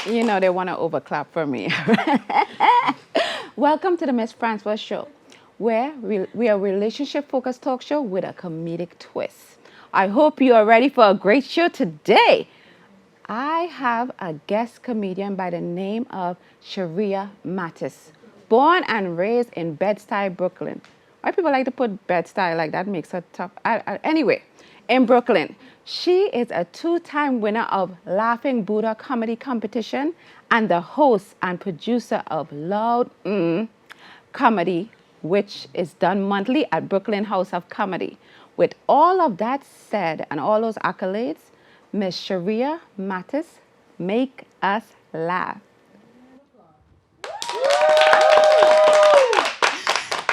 You know they want to overclap for me. Welcome to the Mss Francois Show, where we are a relationship-focused talk show with a comedic twist. I hope you are ready for a great show today. I have a guest comedian by the name of Sheria Mattis, born and raised in Bed Stuy Brooklyn. Why people like to put Bed Stuy like that makes her tough. Anyway, in Brooklyn, she is a two-time winner of Laughing Buddha comedy competition and the host and producer of Loud Comedy, which is done monthly at Brooklyn House of Comedy. With all of that said and all those accolades, Miss Sheria Mattis, make us laugh.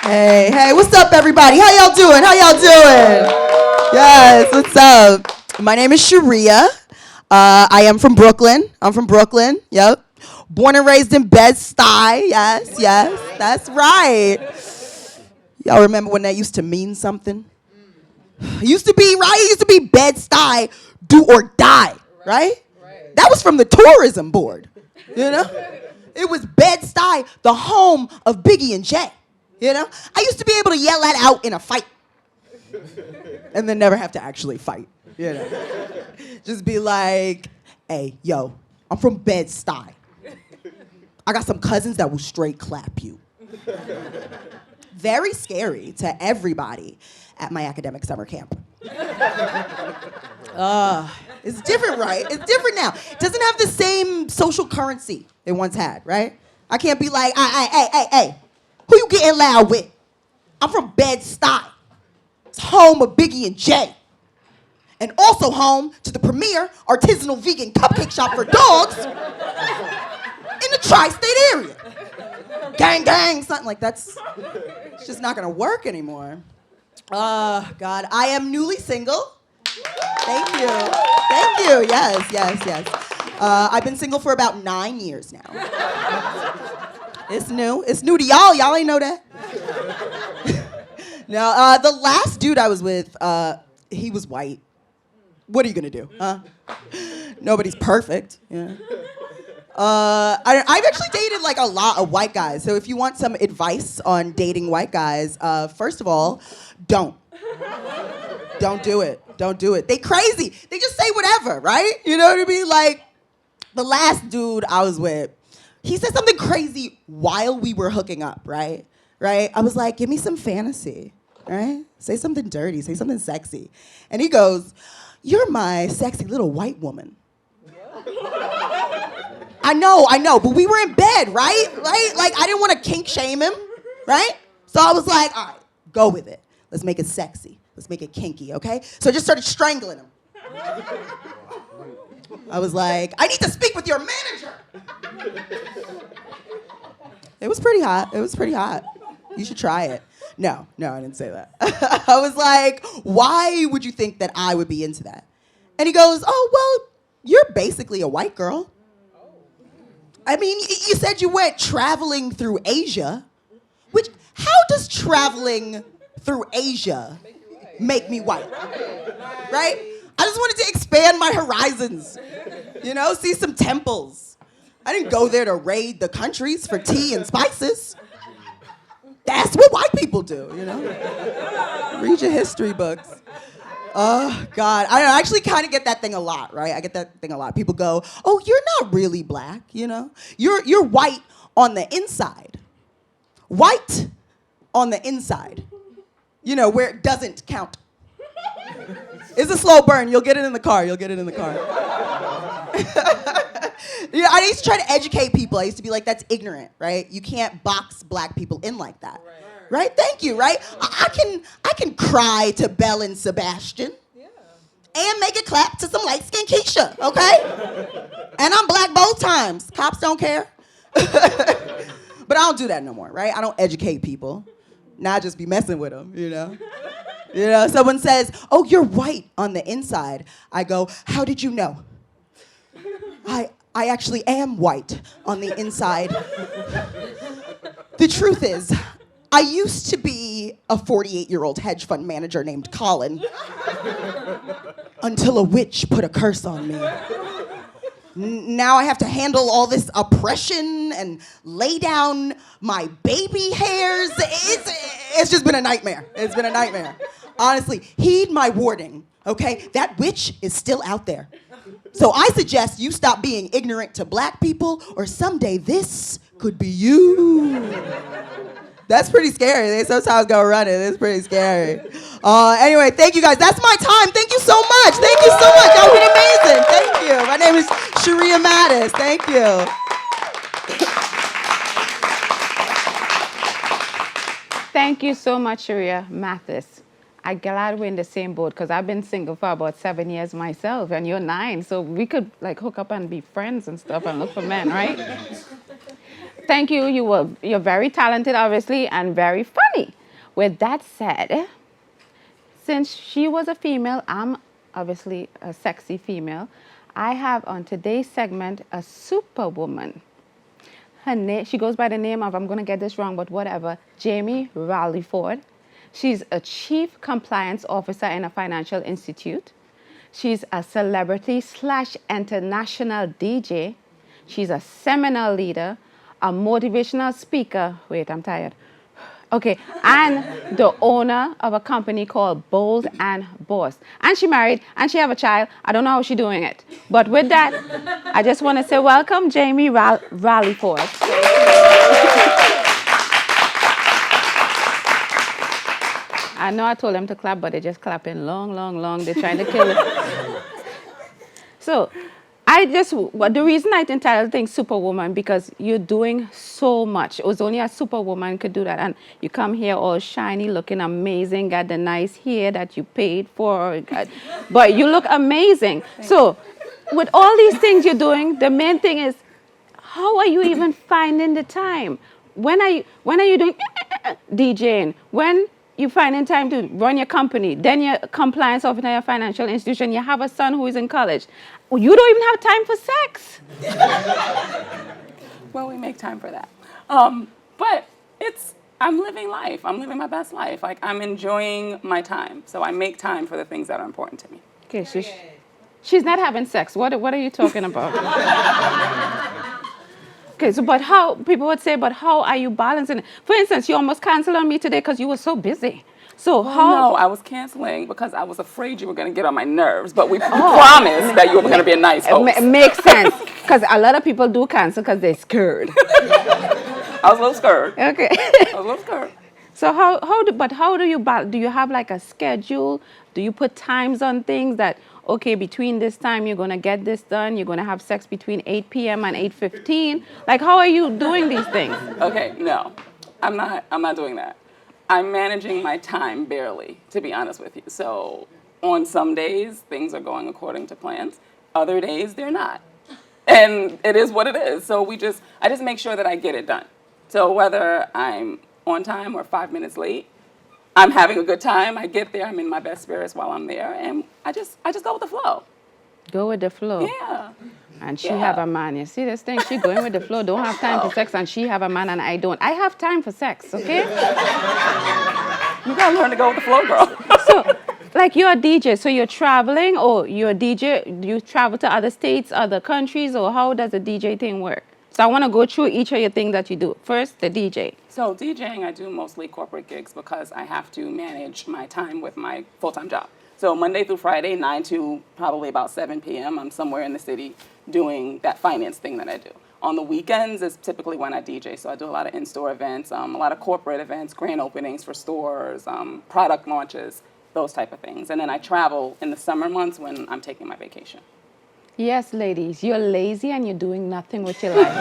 Hey, what's up, everybody? How y'all doing? Yes, what's up? My name is Sheria. I am from Brooklyn. I'm from Brooklyn, yep. Born and raised in Bed Stuy, yes, that's right. Y'all remember when that used to mean something? It used to be Bed Stuy, do or die, right? That was from the tourism board, you know? It was Bed Stuy, the home of Biggie and Jay, you know? I used to be able to yell that out in a fight and then never have to actually fight, you know? Just be like, hey, yo, I'm from Bed Stuy. I got some cousins that will straight clap you. Very scary to everybody at my academic summer camp. It's different, right? It's different now. It doesn't have the same social currency it once had, right? I can't be like, hey, who you getting loud with? I'm from Bed Stuy. It's home of Biggie and Jay. And also home to the premier artisanal vegan cupcake shop for dogs in the tri-state area. Gang, something like that's it's just not gonna work anymore. God, I am newly single. Thank you, yes. I've been single for about 9 years now. It's new to y'all. Y'all ain't know that. No, the last dude I was with, he was white. What are you gonna do, huh? Nobody's perfect, yeah. I've actually dated like a lot of white guys, so if you want some advice on dating white guys, first of all, don't do it. They crazy. They just say whatever, right? You know what I mean? Like, the last dude I was with, he said something crazy while we were hooking up, right? I was like, give me some fantasy, right? Say something dirty, say something sexy. And he goes, you're my sexy little white woman. I know, but we were in bed, right? Like, I didn't want to kink shame him, right? So I was like, all right, go with it. Let's make it sexy. Let's make it kinky, okay? So I just started strangling him. I was like, I need to speak with your manager. It was pretty hot. You should try it. No, I didn't say that. I was like, why would you think that I would be into that? And he goes, oh, well, you're basically a white girl. I mean, you said you went traveling through Asia, which, how does traveling through Asia make me white, right? I just wanted to expand my horizons, you know, see some temples. I didn't go there to raid the countries for tea and spices. That's what white people do, you know? Read your history books. Oh, God. I actually kind of get that thing a lot, right? I get that thing a lot. People go, oh, you're not really black, you know? You're white on the inside. White on the inside. You know, where it doesn't count. It's a slow burn. You'll get it in the car. You know, I used to try to educate people. I used to be like, that's ignorant, right? You can't box black people in like that. Right? Thank you, right? I can cry to Belle and Sebastian. Yeah. And make it clap to some light-skinned Keisha, okay? And I'm black both times. Cops don't care. But I don't do that no more, right? I don't educate people. Now I just be messing with them, you know? You know, someone says, oh, you're white on the inside. I go, how did you know? I actually am white on the inside. The truth is, I used to be a 48-year-old hedge fund manager named Colin until a witch put a curse on me. Now I have to handle all this oppression and lay down my baby hairs. It's just been a nightmare. It's been a nightmare. Honestly, heed my warning, okay? That witch is still out there. So I suggest you stop being ignorant to black people, or someday this could be you. That's pretty scary. They sometimes go running. It's pretty scary. Anyway, thank you guys. That's my time. Thank you so much. Thank you so much. Y'all been amazing. Thank you. My name is Sheria Mattis. Thank you. Thank you so much, Sheria Mattis. I'm glad we're in the same boat because I've been single for about 7 years myself, and you're 9, so we could like hook up and be friends and stuff and look for men, right? Thank you. You're very talented, obviously, and very funny. With that said, since she was a female, I'm obviously a sexy female. I have on today's segment a superwoman. Her name, she goes by the name of, I'm going to get this wrong, but whatever, Jamie Ralliford. She's a chief compliance officer in a financial institute. She's a celebrity / international DJ. She's a seminar leader, a motivational speaker. Wait, I'm tired. Okay, and the owner of a company called Bold and Boss. And she married, and she have a child. I don't know how she's doing it. But with that, I just want to say welcome, Jamie Ralliford. I know I told them to clap, but they're just clapping long. They're trying to kill it. So, the reason I entitled things Superwoman, because you're doing so much. It was only a superwoman could do that. And you come here all shiny, looking amazing, got the nice hair that you paid for. But you look amazing. So, with all these things you're doing, the main thing is, how are you even finding the time? When are you doing DJing? When you finding time to run your company, then your compliance officer in your financial institution, you have a son who is in college. You don't even have time for sex. Well, we make time for that. But I'm living life. I'm living my best life. Like, I'm enjoying my time. So I make time for the things that are important to me. Okay, she's not having sex. What are you talking about? Okay, so people would say, but how are you balancing it? For instance, you almost canceled on me today because you were so busy. So No, I was canceling because I was afraid you were going to get on my nerves, but we promised that you were going to be a nice host. It makes sense, because a lot of people do cancel because they're scared. I was a little scared. Okay. I was a little scared. So how do you do you have like a schedule? Do you put times on things that, okay, between this time you're going to get this done, you're going to have sex between 8 p.m. and 8:15? Like, how are you doing these things? Okay, no. I'm not doing that. I'm managing my time barely, to be honest with you. So on some days, things are going according to plans. Other days, they're not. And it is what it is. So I just make sure that I get it done. So whether I'm on time or 5 minutes late, I'm having a good time. I get there. I'm in my best spirits while I'm there. And I just go with the flow. Go with the flow. Yeah. And she have a man. You see this thing? She going with the flow. Don't have time for sex, and she have a man, and I don't. I have time for sex, okay? You gotta learn to go with the flow, girl. So, like, you're a DJ, so you're traveling, or you're a DJ, do you travel to other states, other countries, or how does the DJ thing work? So I want to go through each of your things that you do. First, the DJ. So DJing, I do mostly corporate gigs because I have to manage my time with my full-time job. So Monday through Friday, 9 to probably about 7 p.m., I'm somewhere in the city doing that finance thing that I do. On the weekends is typically when I DJ. So I do a lot of in-store events, a lot of corporate events, grand openings for stores, product launches, those type of things. And then I travel in the summer months when I'm taking my vacation. Yes, ladies, you're lazy and you're doing nothing with your life.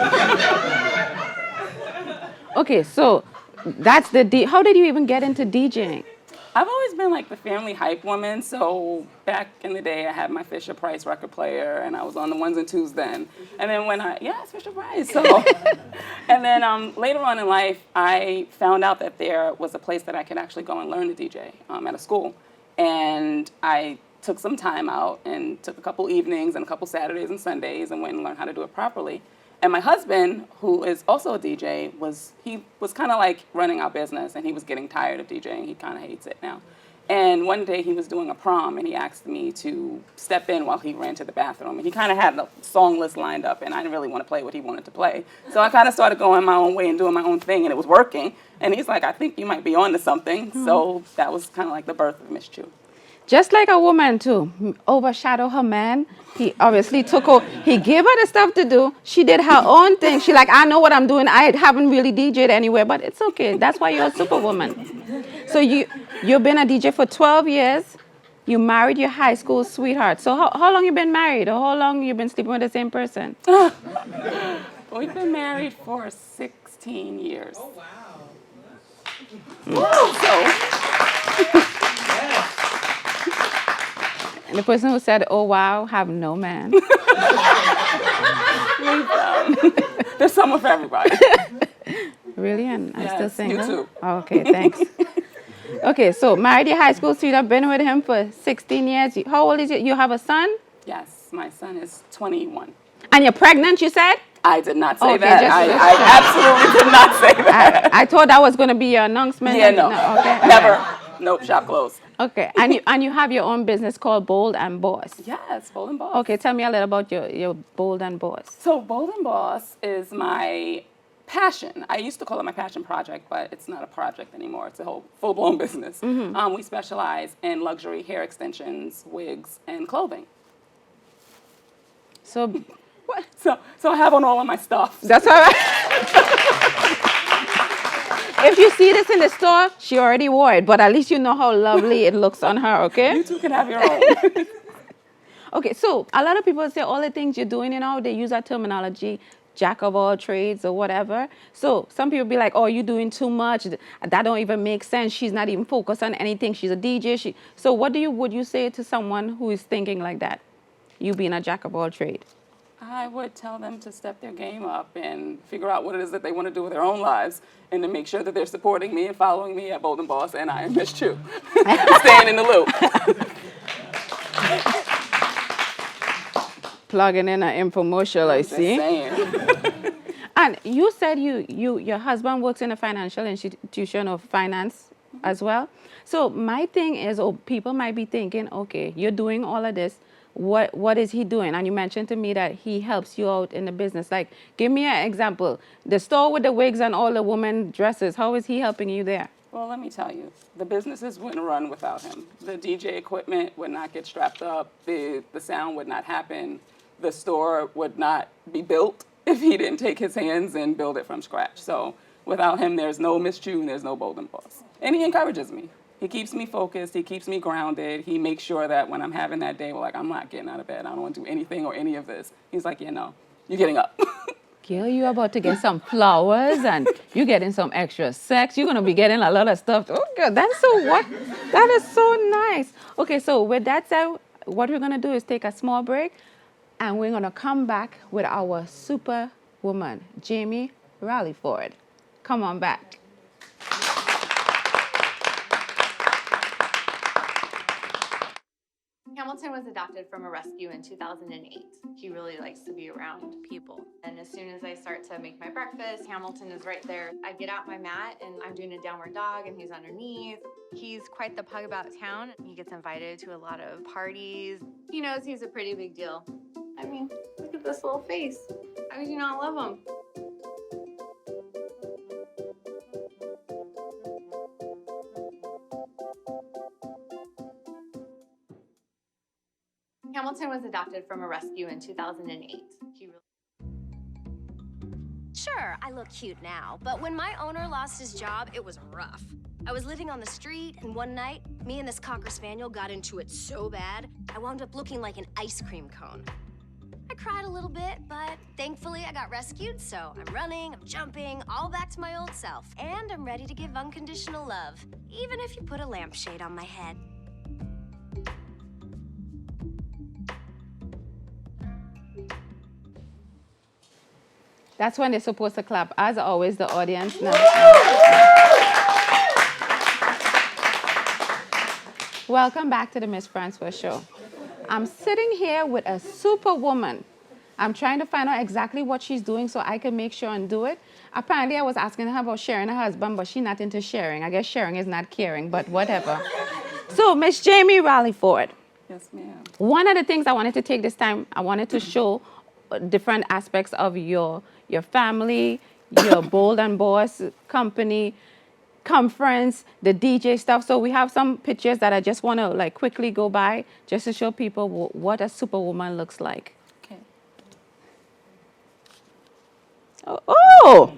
Okay, so that's how did you even get into DJing? I've always been like the family hype woman. So back in the day, I had my Fisher Price record player, and I was on the ones and twos then. And then it's Fisher Price. So, and then later on in life, I found out that there was a place that I could actually go and learn to DJ at a school. And I took some time out and took a couple evenings and a couple Saturdays and Sundays and went and learned how to do it properly. And my husband, who is also a DJ, he was kind of like running our business, and he was getting tired of DJing. He kind of hates it now. And one day he was doing a prom and he asked me to step in while he ran to the bathroom. And he kind of had the song list lined up and I didn't really want to play what he wanted to play. So I kind of started going my own way and doing my own thing and it was working. And he's like, I think you might be on to something. So that was kind of like the birth of Miss Chu. Just like a woman too, overshadow her man. He obviously took her, he gave her the stuff to do. She did her own thing. She like, I know what I'm doing. I haven't really DJed anywhere, but it's okay. That's why you're a superwoman. So you've been a DJ for 12 years. You married your high school sweetheart. So how long you been married, or how long you been sleeping with the same person? We've been married for 16 years. Oh, wow. So And the person who said, oh, wow, have no man. there's someone for everybody. Really? And I'm still Yes, single? you too. Oh, okay, thanks. Okay, so married your high school sweetheart, been with him for 16 years. How old is it? You have a son? Yes, my son is 21. And you're pregnant, you said? I did not say Okay, that. just- I absolutely did not say that. I thought that was going to be your announcement. Yeah, no. Okay. Never. Nope, shop closed. Okay, and you have your own business called Bold and Boss. Yes, Bold and Boss. Okay, tell me a little about your Bold and Boss. So Bold and Boss is my passion. I used to call it my passion project, but it's not a project anymore. It's a whole full-blown business. We specialize in luxury hair extensions, wigs, and clothing. So What? So I have on all of my stuff. that's all right. If you see this in the store, she already wore it, but at least you know how lovely it looks on her, okay? You two can have your own. Okay, so a lot of people say all the things you're doing, they use that terminology, jack of all trades or whatever. So some people be like, oh, you're doing too much. That don't even make sense. She's not even focused on anything. She's a DJ. So would you say to someone who is thinking like that, you being a jack of all trades? I would tell them to step their game up and figure out what it is that they want to do with their own lives and to make sure that they're supporting me and following me at Bold and Boss and I am Miss Chu. Staying in the loop. Plugging in an infomercial, I Just see. saying. And you said your husband works in a financial institution of finance as well. So my thing is, people might be thinking, okay, you're doing all of this. What is he doing? And you mentioned to me that he helps you out in the business. Like, give me an example. The store with the wigs and all the women dresses, how is he helping you there? Well, let me tell you, the businesses wouldn't run without him. The DJ equipment would not get strapped up. The sound would not happen. The store would not be built if he didn't take his hands and build it from scratch. So without him, there's no Miss Chu and there's no Bold and Boss. And he encourages me. He keeps me focused. He keeps me grounded. He makes sure that when I'm having that day, I'm not getting out of bed. I don't want to do anything or any of this. He's like, no, you're getting up. Girl, you about to get some flowers and you getting some extra sex. You're going to be getting a lot of stuff. Oh, girl, that is so nice. Okay, so with that said, what we're going to do is take a small break and we're going to come back with our superwoman, Jamie Ralliford. Come on back. Hamilton was adopted from a rescue in 2008. He really likes to be around people. And as soon as I start to make my breakfast, Hamilton is right there. I get out my mat and I'm doing a downward dog and he's underneath. He's quite the pug about town. He gets invited to a lot of parties. He knows he's a pretty big deal. I mean, look at this little face. How could you not love him? Hamilton was adopted from a rescue in 2008. Sure, I look cute now, but when my owner lost his job, it was rough. I was living on the street, and one night, me and this Cocker Spaniel got into it so bad, I wound up looking like an ice cream cone. I cried a little bit, but thankfully I got rescued, so I'm running, I'm jumping, all back to my old self. And I'm ready to give unconditional love, even if you put a lampshade on my head. That's when they're supposed to clap. As always, the audience now. Welcome back to the Mss Francois Show. I'm sitting here with a superwoman. I'm trying to find out exactly what she's doing so I can make sure and do it. Apparently, I was asking her about sharing her husband, but she's not into sharing. I guess sharing is not caring, but whatever. So, Miss Jamie Ralliford, Yes, ma'am. one of the things I wanted to take this time, I wanted to show different aspects of your family, your Bold and Boss company, conference, the DJ stuff. So we have some pictures that I just want to like quickly go by just to show people what a superwoman looks like. Okay. Oh,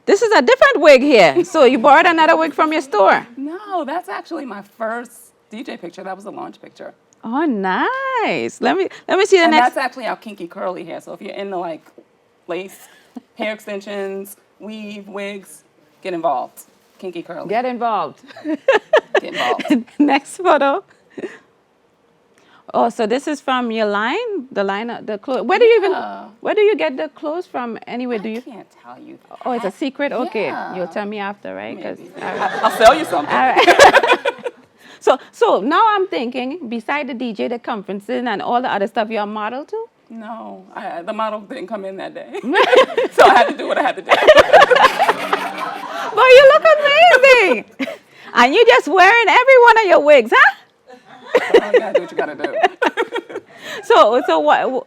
this is a different wig here. So you borrowed another wig from your store. No, that's actually my first DJ picture. That was a launch picture. Oh, nice. Let me see the And next. that's actually our kinky curly hair. So if you're into like lace, hair extensions, weave, wigs, get involved. Kinky curly. Get involved. Get involved. Next photo. Oh, so this is from your line, the clothes. Where do you get the clothes from? Anyway, do I you? can't tell you that. Oh, it's a secret. Okay, Yeah. you'll tell me after, right? 'Cause- Maybe. all right. I'll sell you something. All right. So now I'm thinking, beside the DJ, the conferencing, and all the other stuff, you're a model too? No, the model didn't come in that day. So I had to do what I had to do. But you look amazing. And you just wearing every one of your wigs, huh? Oh, you gotta do what you gotta do. So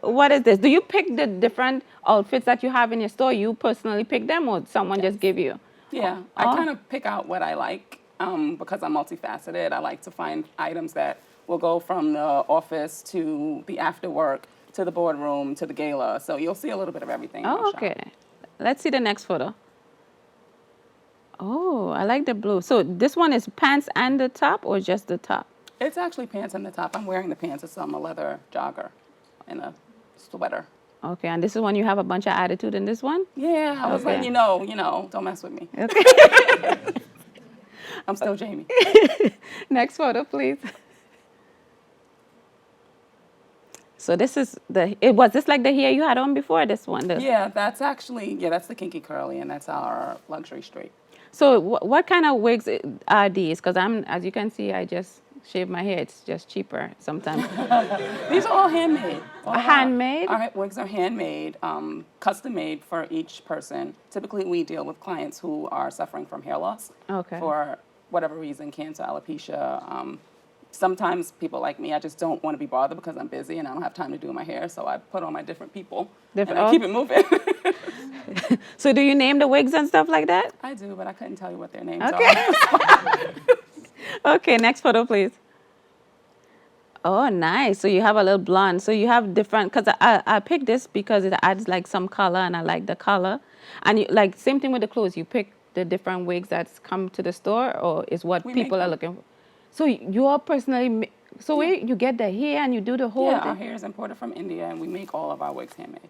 what is this? Do you pick the different outfits that you have in your store? You personally pick them, or someone just give you? Yeah, I kind of pick out what I like because I'm multifaceted. I like to find items that will go from the office to the after work to the boardroom to the gala. So you'll see a little bit of everything. in my Oh, shop. okay. Let's see the next photo. Oh, I like the blue. So this one is pants and the top, or just the top? It's actually pants on the top. I'm wearing the pants. It's a leather jogger and a sweater. Okay, and this is when you have a bunch of attitude in this one? Yeah, I was Okay. letting you know, don't mess with me. Okay. I'm still Jamie. Next photo, please. So this is was this like the hair you had on before, this one? Yeah, that's the kinky curly, and that's our luxury straight. So what kind of wigs are these? Because as you can see, I just shave my hair. It's just cheaper sometimes. These are all handmade. Handmade? Our wigs are handmade, custom made for each person. Typically, we deal with clients who are suffering from hair loss. Okay. For whatever reason, cancer, alopecia. Sometimes people like me, I just don't want to be bothered because I'm busy and I don't have time to do my hair. So I put on my different people and I keep it moving. So do you name the wigs and stuff like that? I do, but I couldn't tell you what their names Okay. are. Okay, next photo, please. Oh, nice. So you have a little blonde. So you have different, because I picked this because it adds like some color and I like the color. And like same thing with the clothes. You pick the different wigs that's come to the store, or is what We make people are them. looking for? So you are personally, so where you get the hair and you do the whole Yeah, our thing? hair is imported from India and we make all of our wigs handmade.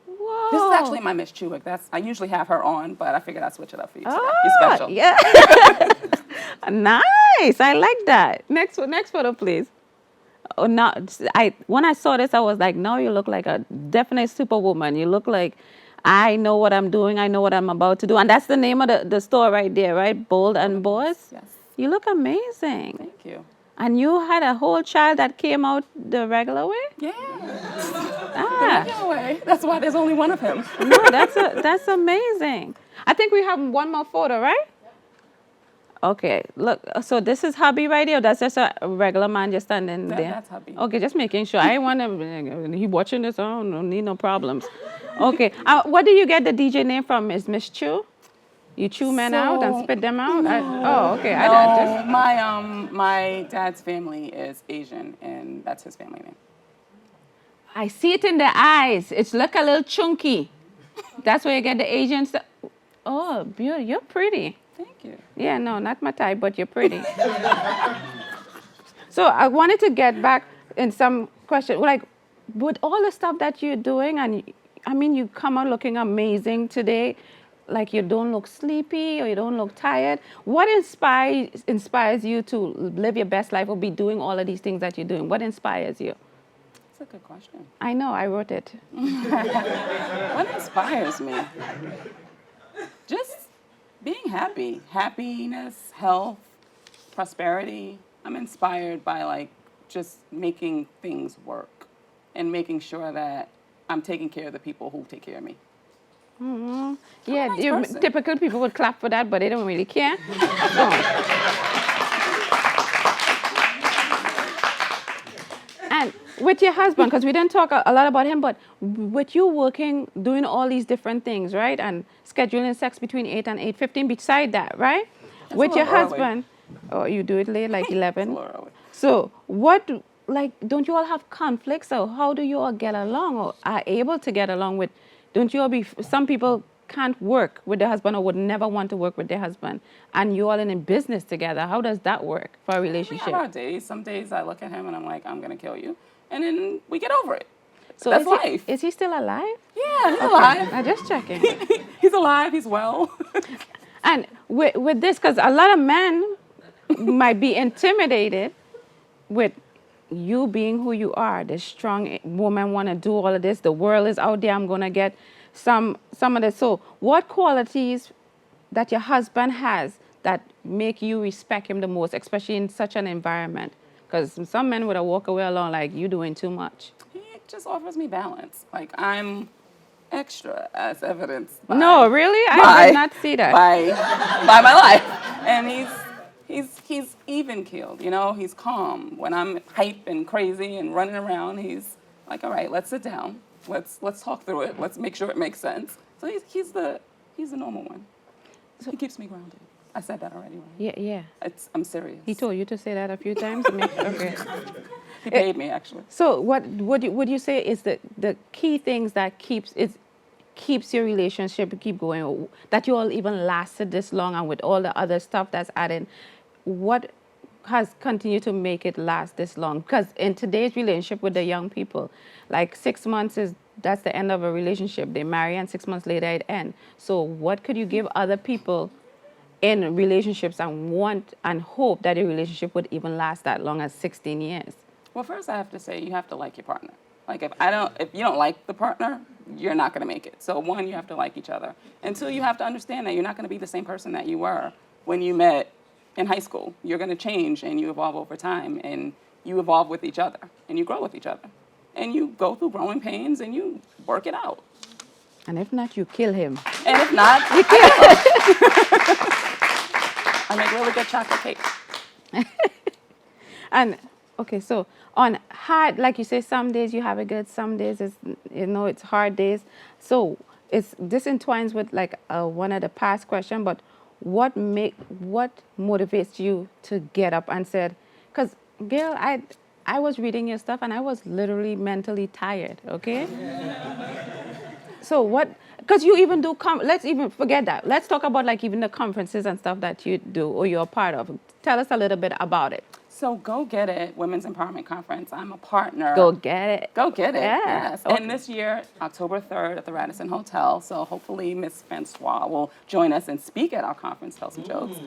Whoa. This is actually my Miss Chu wig. I usually have her on, but I figured I'd switch it up for you today. Oh, You're special. yeah. Nice. I like that. Next photo, please. Oh, no, when I saw this, I was like, no, you look like a definite superwoman. You look like I know what I'm doing. I know what I'm about to do. And that's the name of the store right there, right? Bold and Boss. Yes. You look amazing. Thank you. And you had a whole child that came out the regular way? Yeah. Ah, Anyway, that's why there's only one of him. no, that's amazing. I think we have one more photo, right? Okay, look, so this is hubby right here. That's just a regular man just standing there. That's hubby. Okay, just making sure. I want to, he watching this, I don't need no problems. Okay, what do you get the DJ name from? Is Miss Chu? You chew men out and spit them out? Okay. No, my dad's family is Asian, and that's his family name. I see it in the eyes. It's like a little chunky. That's where you get the Asian stuff. Oh, beautiful. You're pretty. Thank you. Yeah, no, not my type, but you're pretty. So I wanted to get back in some question, like with all the stuff that you're doing, and I mean, you come out looking amazing today. Like you don't look sleepy or you don't look tired. What inspires you to live your best life or be doing all of these things that you're doing? What inspires you? That's a good question. I know, I wrote it. What inspires me? Just being happy. Happiness, health, prosperity. I'm inspired by like just making things work and making sure that I'm taking care of the people who take care of me. Mm-hmm. I'm a Yeah, nice person. typical people would clap for that, but they don't really care. with your husband, because we didn't talk a lot about him, but with you working, doing all these different things, right? And scheduling sex between 8 and 8:15 beside that, right? That's With a your little early. husband, oh, you do it late, like It's a 11? little early. So what, like, don't you all have conflicts? Or how do you all get along or are able to get along with, don't you all be, some people can't work with their husband or would never want to work with their husband, and you all in a business together. How does that work for a We relationship? have our days. Some days I look at him and I'm like, I'm gonna kill you, and then we get over it. So That's is life. Is he still alive? Yeah, he's alive. I'm just checking. He's alive. He's well. And with this, because a lot of men might be intimidated with you being who you are, this strong woman want to do all of this. The world is out there. I'm gonna get some of this. So, what qualities that your husband has that make you respect him the most, especially in such an environment? Because some men would have walked away alone like you doing too much. He just offers me balance. Like I'm extra, as evidenced by No, really, I by- did not see that. by my life, and he's even keeled. You know, he's calm when I'm hype and crazy and running around. He's like, all right, let's sit down. Let's talk through it. Let's make sure it makes sense. So he's the normal one. He keeps me grounded. I said that already, right? Yeah. I'm serious. He told you to say that a few times. Okay. He paid me actually. So what would you say is the key things that keeps your relationship keep going, that you all even lasted this long, and with all the other stuff that's added, what has continued to make it last this long? Because in today's relationship with the young people, like 6 months that's the end of a relationship. They marry and 6 months later it ends. So what could you give other people in relationships and want and hope that a relationship would even last that long as 16 years? Well, first I have to say you have to like your partner. Like if you don't like the partner, you're not going to make it. So one, you have to like each other. And two, you have to understand that you're not going to be the same person that you were when you met in high school. You're going to change and you evolve over time, and you evolve with each other and you grow with each other. And you go through growing pains and you work it out. And if not, you kill him. And if not, I make really good chocolate cake. And okay, so on hard, like you say, some days you have it good, some days it's hard days. So this entwines with like one of the past question, but what motivates you to get up and said, because girl, I was reading your stuff and I was literally mentally tired. Okay. So what? Because you even do. Let's even forget that. Let's talk about like even the conferences and stuff that you do or you're a part of. Tell us a little bit about it. So Go Get It Women's Empowerment Conference. I'm a partner. Go get it. Go Get It. Yeah. Yes. Okay. And this year, October 3rd at the Radisson Hotel. So hopefully Mss Francois will join us and speak at our conference, tell some jokes.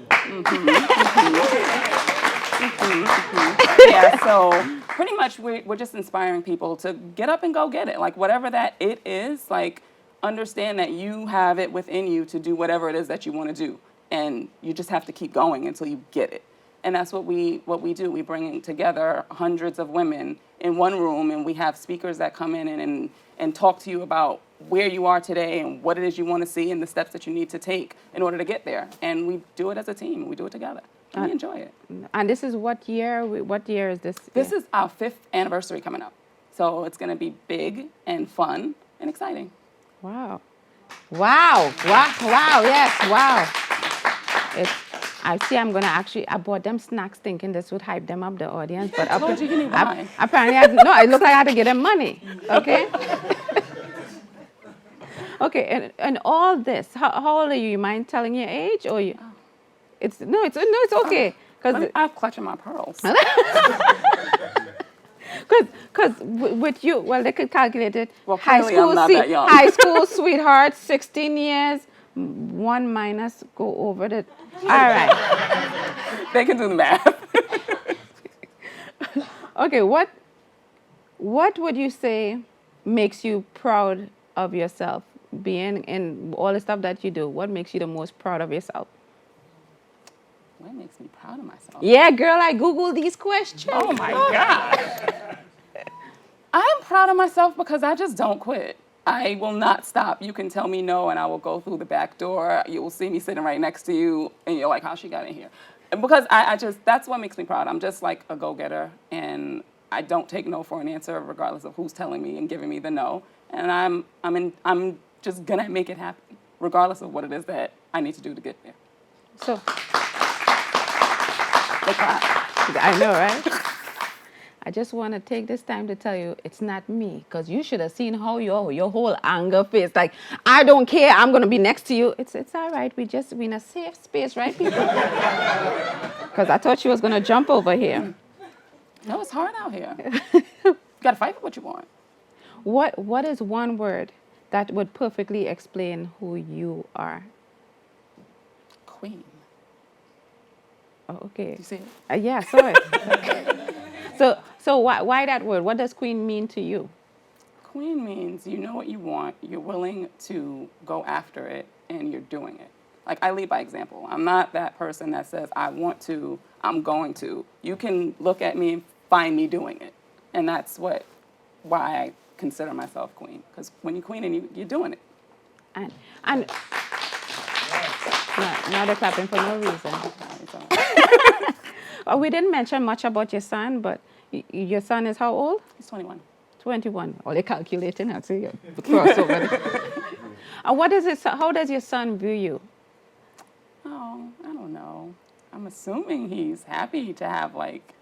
Yeah, so pretty much we're just inspiring people to get up and go get it. Like whatever that it is, like understand that you have it within you to do whatever it is that you want to do. And you just have to keep going until you get it. And that's what we do. We bring together hundreds of women in one room, and we have speakers that come in and talk to you about where you are today and what it is you want to see and the steps that you need to take in order to get there. And we do it as a team. We do it together. And we enjoy it. And this is what year? What year is this? This is our 5th anniversary coming up. So it's going to be big and fun and exciting. Wow. Yes, wow. I see. I'm gonna I bought them snacks thinking this would hype them up, the audience, but I told you need wine. apparently, it looked like I had to get them money. Okay. Okay, and all this. How old are you? You mind telling your age, or you? It's okay. I'm clutching my pearls. Because with you, well, they could calculate it. Well, clearly I'm not that young. High school sweetheart, 16 years, 1 minus, go over the. All right. They can do the math. Okay, what would you say makes you proud of yourself, being in all the stuff that you do? What makes you the most proud of yourself? What makes me proud of myself? Yeah, girl, I Googled these questions. Oh my gosh. I'm proud of myself because I just don't quit. I will not stop. You can tell me no and I will go through the back door. You will see me sitting right next to you and you're like, how she got in here? And because I just, that's what makes me proud. I'm just like a go-getter and I don't take no for an answer, regardless of who's telling me and giving me the no. And I'm just gonna make it happen, regardless of what it is that I need to do to get there. So, They clap. I know, right? I just want to take this time to tell you it's not me, because you should have seen how your whole anger face. Like, I don't care, I'm going to be next to you. It's all right. We in a safe space, right, people? Because I thought she was going to jump over here. No, it's hard out here. You got to fight for what you want. What is one word that would perfectly explain who you are? Queen. Oh, okay. You see it? Yeah, I saw it. So why that word? What does queen mean to you? Queen means you know what you want, you're willing to go after it, and you're doing it. Like, I lead by example. I'm not that person that says, I want to, I'm going to. You can look at me and find me doing it. And that's why I consider myself queen. Because when you're queen and you're doing it. And now they're clapping for no reason. We didn't mention much about your son, but your son is how old? He's 21. 21. Oh, they're calculating. I see you. Crossover. How does your son view you? Oh, I don't know. I'm assuming he's happy to have, like,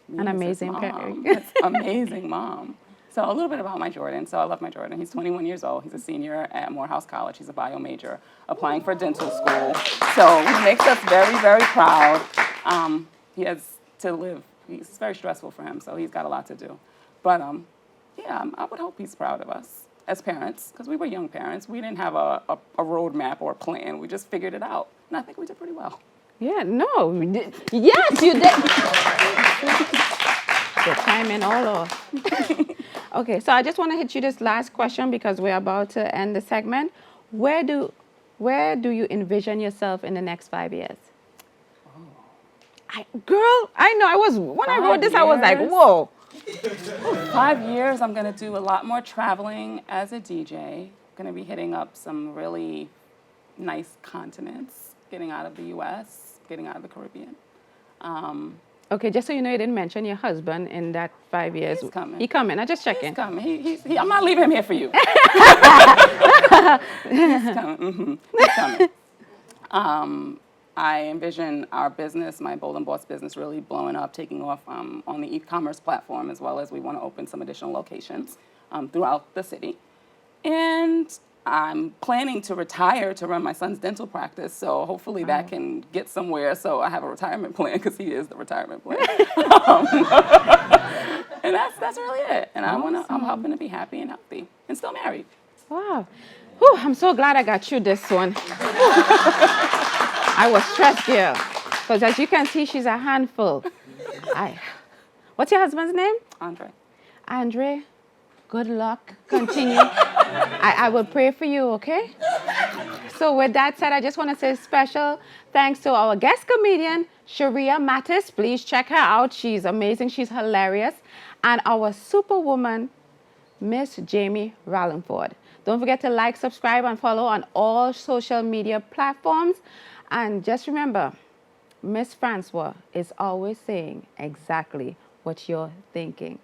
me An as his amazing mom. parent. That's amazing mom. So a little bit about my Jordan. So I love my Jordan. He's 21 years old. He's a senior at Morehouse College. He's a bio major, applying for dental school. So he makes us very, very proud. He has to live. It's very stressful for him, so he's got a lot to do. But yeah, I would hope he's proud of us as parents, because we were young parents. We didn't have a roadmap or a plan. We just figured it out, and I think we did pretty well. Yeah, no. Yes, you did. The timing all off. Okay, so I just want to hit you this last question because we're about to end the segment. Where do you envision yourself in the next 5 years? Girl, I know. When I wrote this, I was like, whoa. 5 years, I'm going to do a lot more traveling as a DJ. Going to be hitting up some really nice continents, getting out of the U.S., getting out of the Caribbean. Okay, just so you know, you didn't mention your husband in that 5 years. He's coming. He coming. I just checking. He's coming. I'm not leaving him here for you. He's coming. Mm-hmm. He's coming. I envision our business, my Bold and Boss business, really blowing up, taking off on the e-commerce platform, as well as we want to open some additional locations throughout the city. And I'm planning to retire to run my son's dental practice, so hopefully that can get somewhere. So I have a retirement plan, because he is the retirement plan. And that's really it. And I'm hoping to be happy and healthy and still married. Wow. Whew, I'm so glad I got through this one. I was stressed, girl, because as you can see, she's a handful. What's your husband's name? Andre. Andre, good luck. Continue. I will pray for you, okay? So with that said, I just want to say special thanks to our guest comedian, Sheria Mattis. Please check her out. She's amazing. She's hilarious. And our superwoman, Miss Jamie Ralliford. Don't forget to like, subscribe, and follow on all social media platforms. And just remember, Mss Francois is always saying exactly what you're thinking.